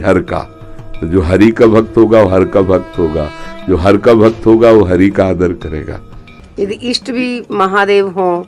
हर का। तो जो हरि का भक्त होगा वो हर का भक्त होगा, जो हर का भक्त होगा वो हरि का आदर करेगा। यदि इष्ट भी महादेव हों,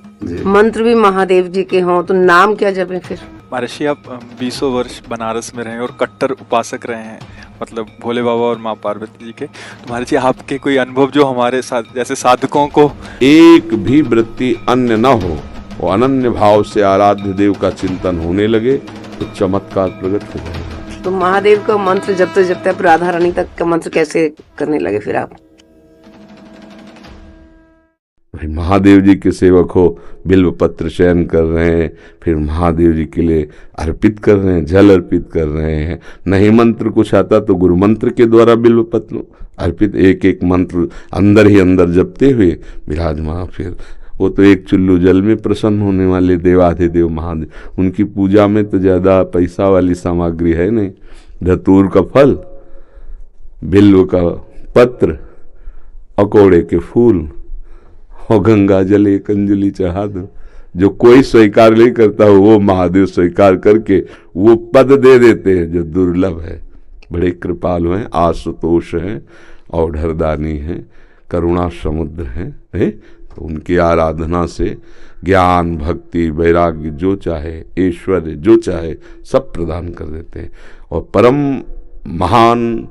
मंत्र भी महादेव जी के हों, तो नाम क्या जपें फिर? महर्षि, आप 20 वर्ष बनारस में रहे और कट्टर उपासक रहे हैं, मतलब भोले बाबा और माँ पार्वती जी के। तो महर्षि, आपके कोई अनुभव जो हमारे साथ जैसे साधकों को एक भी वृत्ति अन्य न हो, वो अनन्य भाव से आराध्य देव का चिंतन होने लगे तो चमत्कार प्रकट हो जाएगा। तो महादेव का मंत्र जपते जपते आप राधा रानी तक का मंत्र कैसे करने लगे फिर आप? भाई महादेव जी के सेवक हो, बिल्व पत्र चयन कर रहे हैं, फिर महादेव जी के लिए अर्पित कर रहे हैं, जल अर्पित कर रहे हैं। नहीं मंत्र कुछ आता तो गुरु मंत्र के द्वारा बिल्व पत्र अर्पित, एक एक मंत्र अंदर ही अंदर जपते हुए विराजमान। फिर वो तो एक चुल्लू जल में प्रसन्न होने वाले देवाधिदेव महादेव, उनकी पूजा में तो ज्यादा पैसा वाली सामग्री है नहीं। धतूर का फल, बिल्व का पत्र, अकोड़े के फूल और गंगा जल एक अंजलि चढ़ा दो। जो कोई स्वीकार नहीं करता हो वो महादेव स्वीकार करके वो पद दे देते हैं जो दुर्लभ है। बड़े कृपालु हैं, आशुतोष हैं, औढ़रदानी हैं, करुणा समुद्र हैं। तो उनकी आराधना से ज्ञान, भक्ति, वैराग्य जो चाहे, ऐश्वर्य जो चाहे सब प्रदान कर देते हैं। और परम महान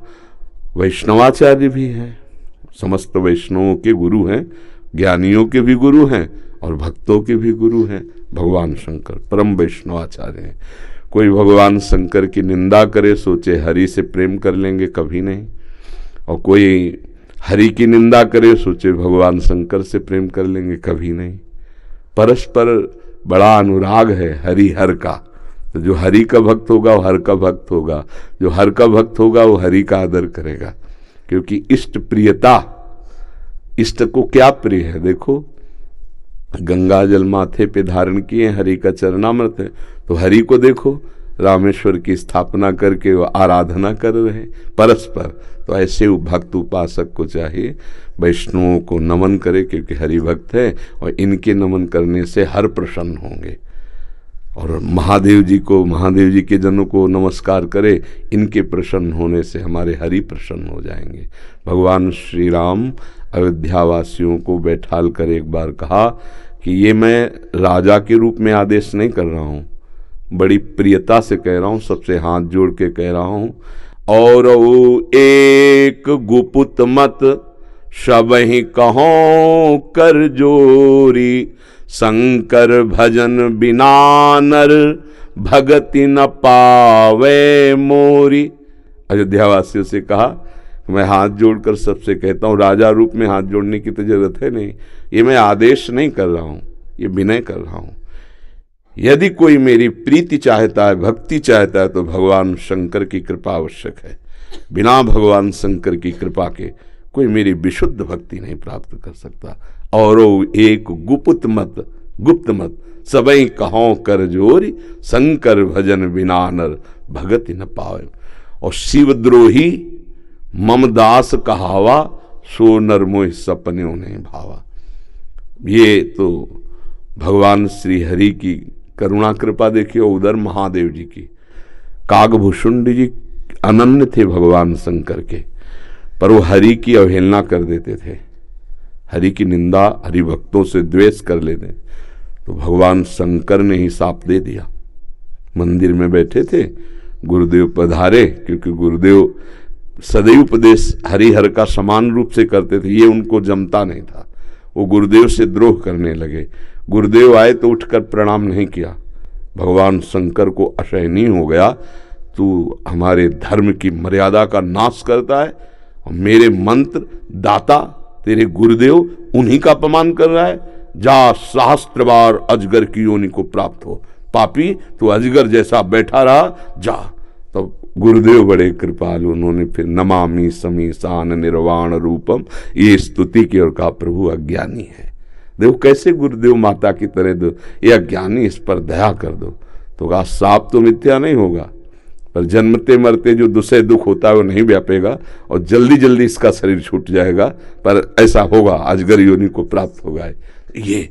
वैष्णवाचार्य भी हैं, समस्त वैष्णवों के गुरु हैं, ज्ञानियों के भी गुरु हैं और भक्तों के भी गुरु हैं। भगवान शंकर परम वैष्णवाचार्य हैं। कोई भगवान शंकर की निंदा करे सोचे हरि से प्रेम कर लेंगे, कभी नहीं। और कोई हरि की निंदा करे सोचे भगवान शंकर से प्रेम कर लेंगे, कभी नहीं। परस्पर बड़ा अनुराग है हरि हर का। तो जो हरि का भक्त होगा वो हर का भक्त होगा, जो हर का भक्त होगा वो हरि का आदर करेगा। क्योंकि इष्ट प्रियता, इष्ट को क्या प्रिय है? देखो, गंगा जल माथे पे धारण किए, हरि का चरणामृत है, तो हरि को देखो रामेश्वर की स्थापना करके वो आराधना कर रहे हैं परस्पर। तो ऐसे भक्त उपासक को चाहिए वैष्णवों को नमन करे, क्योंकि हरि भक्त है और इनके नमन करने से हर प्रसन्न होंगे। और महादेव जी को, महादेव जी के जनों को नमस्कार करे, इनके प्रसन्न होने से हमारे हरि प्रसन्न हो जाएंगे। भगवान श्री राम अयोध्यावासियों को बैठाल कर एक बार कहा कि ये मैं राजा के रूप में आदेश नहीं कर रहा हूँ, बड़ी प्रियता से कह रहा हूँ, सबसे हाथ जोड़ के कह रहा हूँ। और एक गुपुत मत सबहि कहो कर जोरी, शंकर भजन बिना नर भगति न पावे मोरी। अयोध्यावासियों से कहा, मैं हाथ जोड़कर सबसे कहता हूँ, राजा रूप में हाथ जोड़ने की तो जरूरत है नहीं, ये मैं आदेश नहीं कर रहा हूँ, ये विनय कर रहा हूँ। यदि कोई मेरी प्रीति चाहता है, भक्ति चाहता है, तो भगवान शंकर की कृपा आवश्यक है। बिना भगवान शंकर की कृपा के कोई मेरी विशुद्ध भक्ति नहीं प्राप्त कर सकता। और एक गुप्त मत सबई कहो कर जोरी, शंकर भजन बिना नर भगति न पावे। और शिवद्रोही ममदास कहावा, सो नर मोह सपने उन्हें भावा। ये तो भगवान श्री हरि की करुणा कृपा देखिए। उधर महादेव जी की, कागभूषुंड जी अनन्य थे भगवान शंकर के, पर वो हरि की अवहेलना कर देते थे, हरि की निंदा, हरि भक्तों से द्वेष कर लेते। तो भगवान शंकर ने ही साप दे दिया। मंदिर में बैठे थे, गुरुदेव पधारे, क्योंकि गुरुदेव सदैव उपदेश हरिहर का समान रूप से करते थे, ये उनको जमता नहीं था। वो गुरुदेव से द्रोह करने लगे। गुरुदेव आए तो उठकर प्रणाम नहीं किया। भगवान शंकर को असहनीय हो गया, तू हमारे धर्म की मर्यादा का नाश करता है और मेरे मंत्र दाता तेरे गुरुदेव उन्हीं का अपमान कर रहा है। जा, सहस्त्र बार अजगर की योनि को प्राप्त हो, पापी तू अजगर जैसा बैठा रहा, जा। तो गुरुदेव बड़े कृपालु, उन्होंने फिर नमामि समीसान निर्वाण रूपम ये स्तुति की और कहा, प्रभु अज्ञानी है। देखो कैसे गुरुदेव माता की तरह दो, ये अज्ञानी, इस पर दया कर दो। तो कहा, साप तो मिथ्या नहीं होगा, पर जन्मते मरते जो दूसरे दुख होता है वो नहीं व्यापेगा और जल्दी जल्दी इसका शरीर छूट जाएगा, पर ऐसा होगा, अजगर योनि को प्राप्त होगा। ये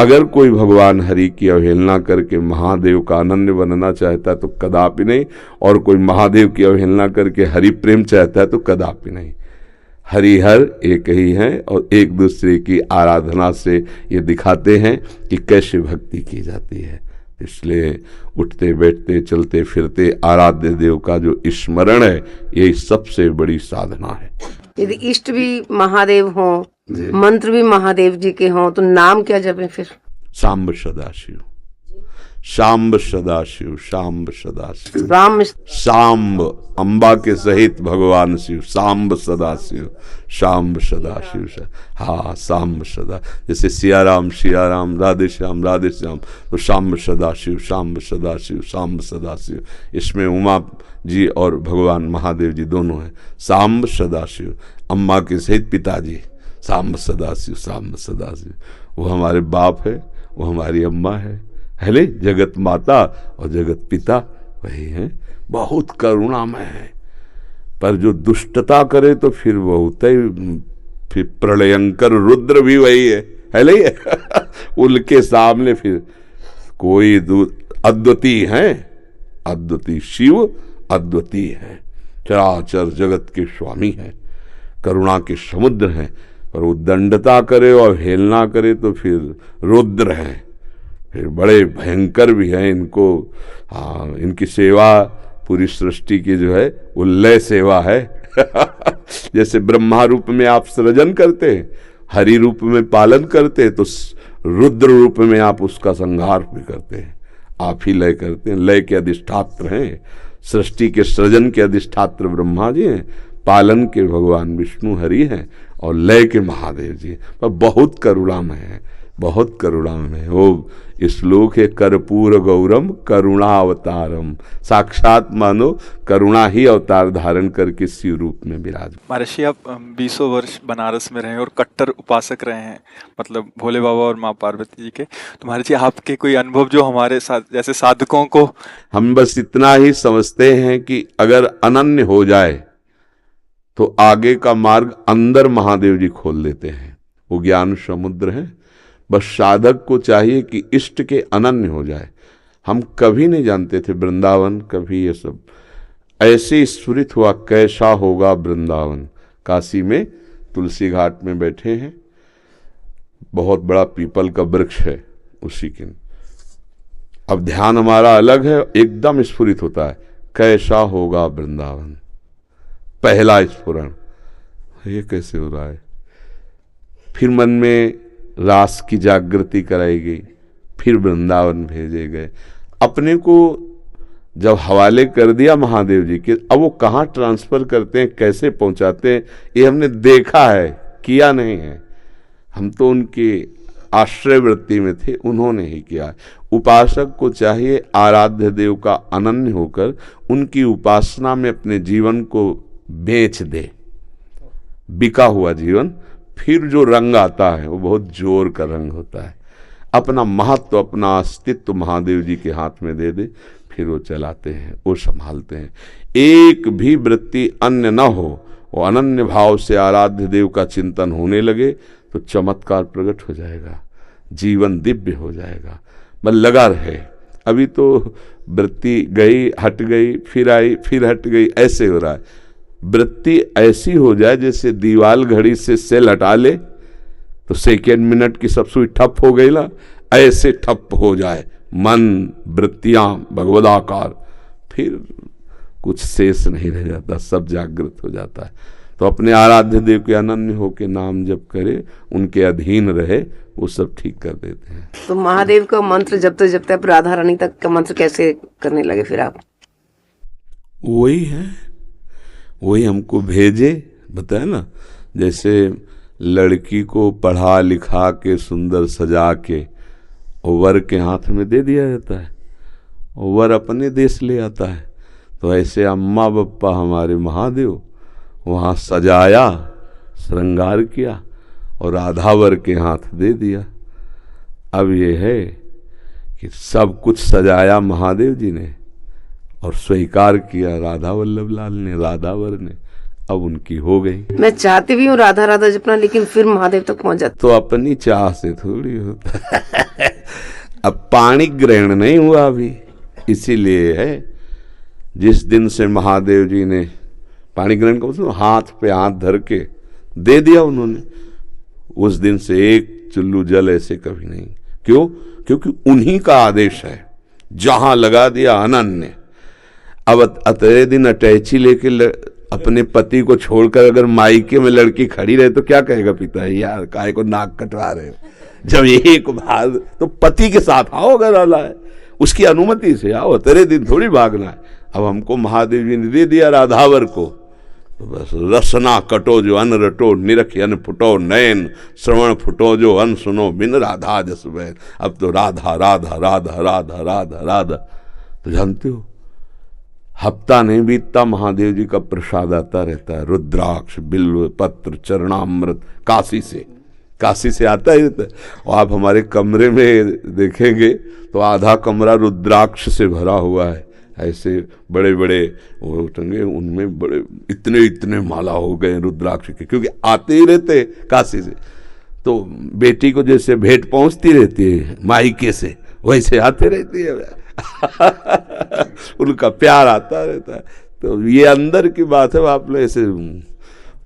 अगर कोई भगवान हरि की अवहेलना करके महादेव का अनन्य बनना चाहता है तो कदापि नहीं, और कोई महादेव की अवहेलना करके हरि प्रेम चाहता है तो कदापि नहीं। हरिहर एक ही हैं और एक दूसरे की आराधना से ये दिखाते हैं कि कैसे भक्ति की जाती है। इसलिए उठते बैठते चलते फिरते आराध्य देव का जो स्मरण है, यही सबसे बड़ी साधना है। यदि इष्ट भी महादेव हों, मंत्र भी महादेव जी के हों, तो नाम क्या जपें फिर? सांब सदाशिव, सांब सदाशिव, सांब सदाशिव। राम सांब अंबा के सहित भगवान शिव, सांब सदाशिव, सांब सदाशिव। हाँ, सांब सदा, जैसे सिया राम, राधे श्याम, तो सांब सदाशिव, सांब सदाशिव, सांब सदाशिव। इसमें उमा जी और भगवान महादेव जी दोनों हैं। सांब सदाशिव, अम्मा के सहित पिताजी, सांब सदाशिव, सांब सदाशिव। वो हमारे बाप है, वो हमारी अम्मा है ले, जगत माता और जगत पिता वही है। बहुत करुणामय है, पर जो दुष्टता करे तो फिर बहुत ही, फिर प्रलयंकर रुद्र भी वही है ले उनके सामने फिर कोई अद्वितीय है, अद्वितीय शिव अद्वितीय है, चराचर जगत के स्वामी है, करुणा के समुद्र हैं। पर वो दंडता करे और हेलना करे तो फिर रुद्र हैं, फिर बड़े भयंकर भी हैं। इनको इनकी सेवा पूरी सृष्टि की जो है वो लय सेवा है जैसे ब्रह्मा रूप में आप सृजन करते हैं, हरि रूप में पालन करते हैं, तो रुद्र रूप में आप उसका संहार भी करते हैं। आप ही लय करते हैं, लय के अधिष्ठात्र हैं, सृष्टि के सृजन के अधिष्ठात्र ब्रह्मा जी हैं, पालन के भगवान विष्णु हरि हैं और लय के महादेव जी। पर बहुत करुणामय है, बहुत करुणामय है। वो श्लोक है, कर्पूर गौरम करुणा अवतारम, साक्षात मानो करुणा ही अवतार धारण करके शिव रूप में विराज। महर्षि, आप 20 वर्ष बनारस में रहे और कट्टर उपासक रहे हैं, मतलब भोले बाबा और माँ पार्वती जी के। तो महर्षि, आपके कोई अनुभव जो हमारे साथ जैसे साधकों को, हम बस इतना ही समझते हैं कि अगर अनन्य हो जाए तो आगे का मार्ग अंदर महादेव जी खोल देते हैं। वो ज्ञान समुद्र है, बस साधक को चाहिए कि इष्ट के अनन्य हो जाए। हम कभी नहीं जानते थे वृंदावन, कभी ये सब ऐसे स्फुरित हुआ कैसा होगा वृंदावन। काशी में तुलसी घाट में बैठे हैं, बहुत बड़ा पीपल का वृक्ष है उसी के, अब ध्यान हमारा अलग है, एकदम स्फुरित होता है कैसा होगा वृंदावन। पहला स्फुरण, ये कैसे हो रहा है। फिर मन में रास की जागृति कराई गई, फिर वृंदावन भेजे गए। अपने को जब हवाले कर दिया महादेव जी के, अब वो कहाँ ट्रांसफर करते हैं, कैसे पहुंचाते हैं, ये हमने देखा है, किया नहीं है। हम तो उनके आश्रय वृत्ति में थे, उन्होंने ही किया। उपासक को चाहिए आराध्य देव का अनन्य होकर उनकी उपासना में अपने जीवन को बेच दे। बिका हुआ जीवन, फिर जो रंग आता है वो बहुत जोर का रंग होता है। अपना महत्व, अपना अस्तित्व महादेव जी के हाथ में दे दे, फिर वो चलाते हैं, वो संभालते हैं। एक भी वृत्ति अन्य न हो, वो अनन्य भाव से आराध्य देव का चिंतन होने लगे तो चमत्कार प्रकट हो जाएगा, जीवन दिव्य हो जाएगा। बस लगा रहे, अभी तो वृत्ति गई, हट गई, फिर आई, फिर हट गई, ऐसे हो रहा है। वृत्ति ऐसी हो जाए जैसे दीवाल घड़ी से सेल हटा ले तो सेकेंड मिनट की सब सुई ठप हो गई ना, ऐसे ठप हो जाए मन, वृत्तियां भगवदाकार, फिर कुछ शेष नहीं रह जाता, सब जागृत हो जाता है। तो अपने आराध्य देव के अनन्य होके नाम जप करे, उनके अधीन रहे, वो सब ठीक कर देते हैं। तो महादेव का मंत्र जपते अब राधा रानी तक का मंत्र कैसे करने लगे फिर आप? वही है, वही हमको भेजे, बताया ना, जैसे लड़की को पढ़ा लिखा के सुंदर सजा के वर के हाथ में दे दिया जाता है, वर अपने देश ले आता है। तो ऐसे अम्मा बप्पा हमारे महादेव वहाँ सजाया, श्रृंगार किया और राधावर के हाथ दे दिया। अब ये है कि सब कुछ सजाया महादेव जी ने और स्वीकार किया राधा वल्लभ लाल ने, राधावर ने। अब उनकी हो गई। मैं चाहती भी हूँ राधा राधा जपना, लेकिन फिर महादेव तक पहुंच जाती। तो अपनी चाह से थोड़ी होता है। अब पाणी ग्रहण नहीं हुआ अभी, इसीलिए है जिस दिन से महादेव जी ने पाणी ग्रहण का मतलब हाथ पे हाथ धर के दे दिया उन्होंने, उस दिन से एक चुल्लू जल ऐसे कभी नहीं। क्यों? क्योंकि उन्हीं का आदेश है, जहां लगा दिया अनन्य। अब अतरे दिन अटैची लेके अपने पति को छोड़कर अगर मायके में लड़की खड़ी रहे तो क्या कहेगा पिता, यार काहे को नाक कटवा रहे हो। जब एक भाग तो पति के साथ आओ, अगर आला है उसकी अनुमति से आओ, तेरे दिन थोड़ी भागना है। अब हमको महादेव जी ने दे दिया राधावर को, तो बस रसना कटो जो अन रटो, निरख अन फुटो नयन, श्रवण फुटो जो अन सुनो, बिन राधा जस बैन। अब तो राधा राधा राधा राधा राधा राधा। तो जानते हो हफ्ता नहीं बीतता महादेव जी का प्रसाद आता रहता है, रुद्राक्ष बिल्व पत्र चरणामृत काशी से आता ही रहता है। और आप हमारे कमरे में देखेंगे तो आधा कमरा रुद्राक्ष से भरा हुआ है, ऐसे बड़े बड़े वो टंगे, उनमें बड़े इतने माला हो गए रुद्राक्ष के, क्योंकि आते ही रहते काशी से। तो बेटी को जैसे भेंट पहुंचती रहती है मायके से, वैसे आते रहती है। उनका प्यार आता रहता है। तो ये अंदर की बात है, आपने ऐसे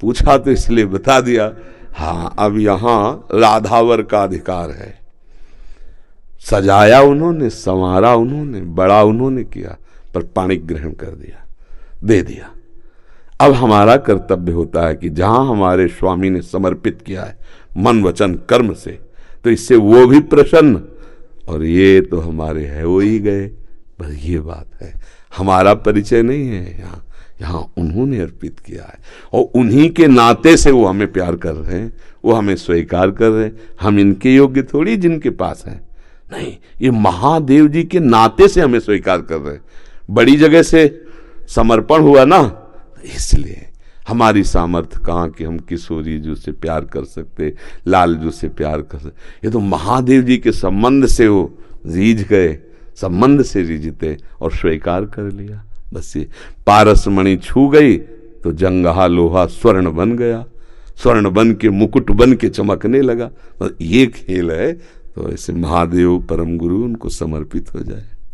पूछा तो इसलिए बता दिया। हाँ, अब यहाँ राधावर का अधिकार है। सजाया उन्होंने, संवारा उन्होंने, बड़ा उन्होंने किया, पर पाणी ग्रहण कर दिया, दे दिया। अब हमारा कर्तव्य होता है कि जहां हमारे स्वामी ने समर्पित किया है मन वचन कर्म से, तो इससे वो भी प्रसन्न, और ये तो हमारे है वो ही गए। बस ये बात है, हमारा परिचय नहीं है यहाँ उन्होंने अर्पित किया है, और उन्हीं के नाते से वो हमें प्यार कर रहे हैं, वो हमें स्वीकार कर रहे हैं। हम इनके योग्य थोड़ी जिनके पास है, नहीं, ये महादेव जी के नाते से हमें स्वीकार कर रहे हैं। बड़ी जगह से समर्पण हुआ ना, इसलिए हमारी सामर्थ्य कहाँ कि हम किशोरी जी से प्यार कर सकते, लाल जी से प्यार कर सकते। ये तो महादेव जी के संबंध से वो रीझ गए, संबंध से रीझते और स्वीकार कर लिया। बस ये पारस मणि छू गई तो जंगहा लोहा स्वर्ण बन गया, स्वर्ण बन के मुकुट बन के चमकने लगा। बस ये खेल है। तो ऐसे महादेव परम गुरु उनको समर्पित हो जाए।